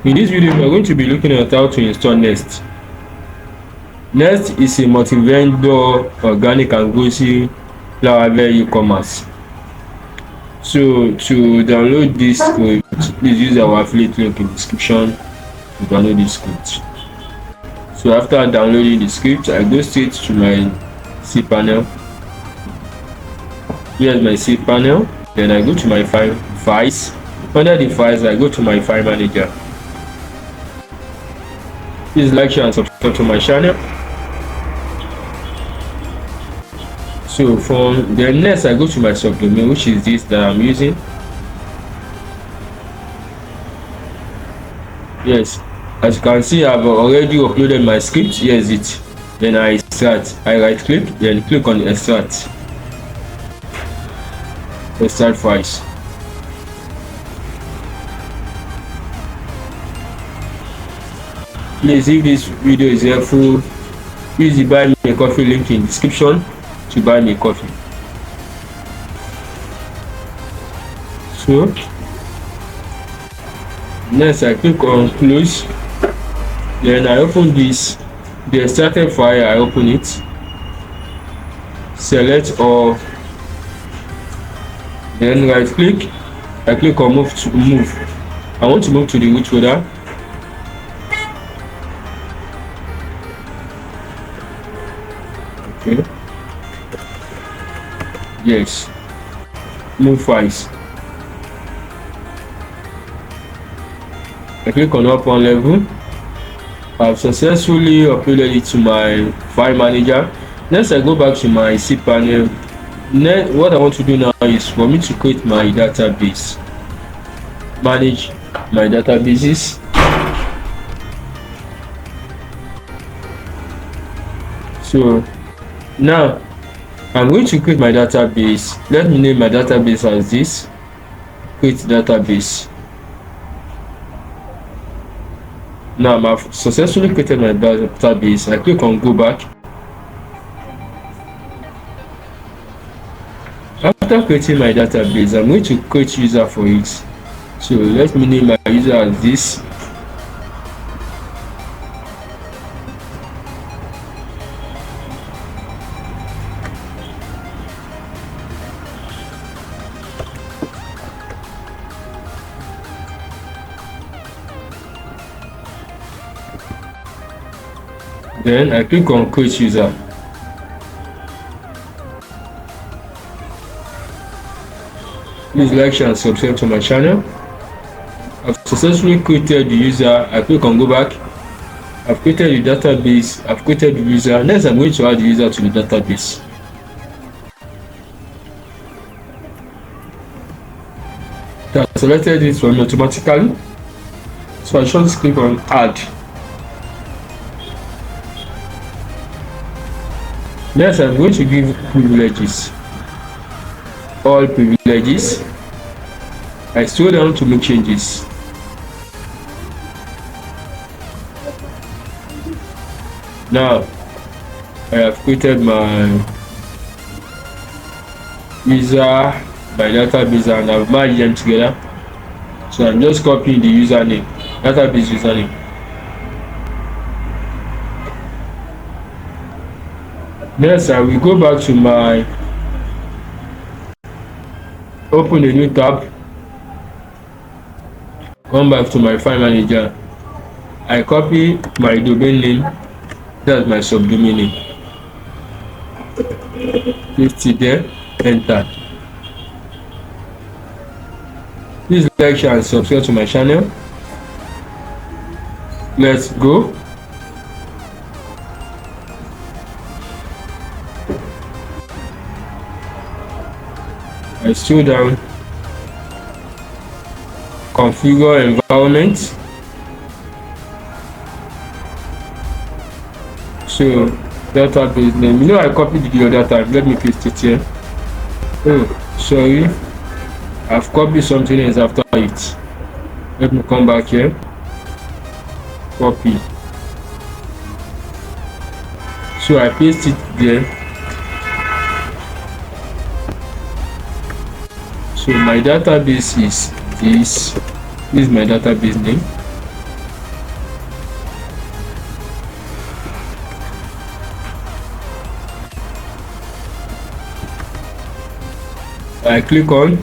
In this video, we are going to be looking at how to install Nest. Nest is a multi-vendor organic and grocery flower e-commerce. So to download this script, please use our affiliate link in the description to download this script. So after downloading the script, I go straight to my cPanel. Here's my cPanel. Then I go to my files. Under the files, I go to my file manager. Please like, share, and subscribe to my channel. So from the next, I go to my subdomain, which is this that I'm using. Yes, as you can see, I've already uploaded my script. Here's it. Then I extract. I right click, then click on extract. Extract files. Please, if this video is helpful, use the buy me a coffee link in the description to buy me a coffee. So next, I click on close. Then I open this, the extracted file. I open it, select all, then right click. I click on move to move. I want to move to the root folder. Okay. Yes. Move files. I click on up one level. I've successfully uploaded it to my file manager. Next, I go back to my cPanel. Next, what I want to do now is for me to create my database. Manage my databases. So now I'm going to create my database. Let me name my database as this. Create database. Now I've successfully created my database. I click on go back. After creating my database, I'm going to create user for it. So let me name my user as this. Then I click on create user. Please like, share, and subscribe to my channel. I've successfully created the user. I click on go back. I've created the database. I've created the user. Next, I'm going to add the user to the database. I selected it for me automatically. So I just click on add. Next, I'm going to give privileges. All privileges. I scroll down to make changes. Now, I have created my user, my database, and I've merged them together. So I'm just copying the username, database username. Next, I will go back to my, open a new tab, come back to my file manager. I copy my domain name, that's my subdomain name. Paste it there, enter. Please like, share, and subscribe to my channel. Let's go. I scroll down, configure environment. So database name, you know, I copied the other time. Let me paste it here. Oh, sorry, I've copied something else after it. Let me come back here, copy. So I paste it there. So my database is this. This is my database name. I click on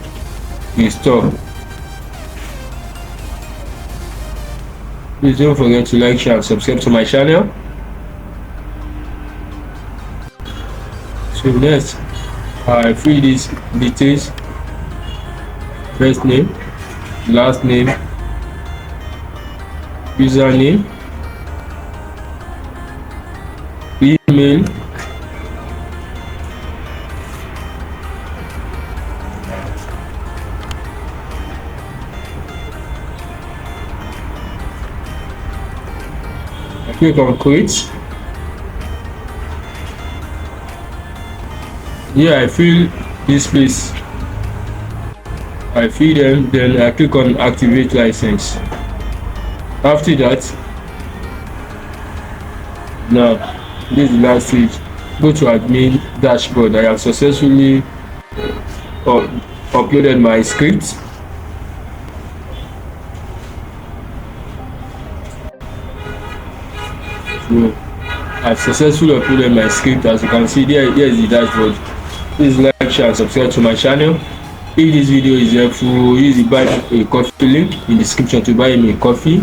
install. Please don't forget to like, share and subscribe to my channel. So next, I fill these details: first name, last name, username, email, I click on create. Here I fill this place, I fill them, then I click on activate license. After that, now this is the last stage. Go to admin dashboard. I have successfully uploaded my script. So I've successfully uploaded my script. As you can see, here is the dashboard. Please like, share and subscribe to my channel. If this video is helpful, use the buy a coffee link in the description to buy me a coffee.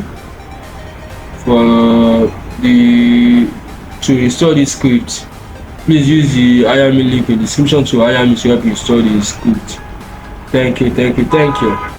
To install this script, please use the hire me link in the description to hire me to help you install the script. Thank you.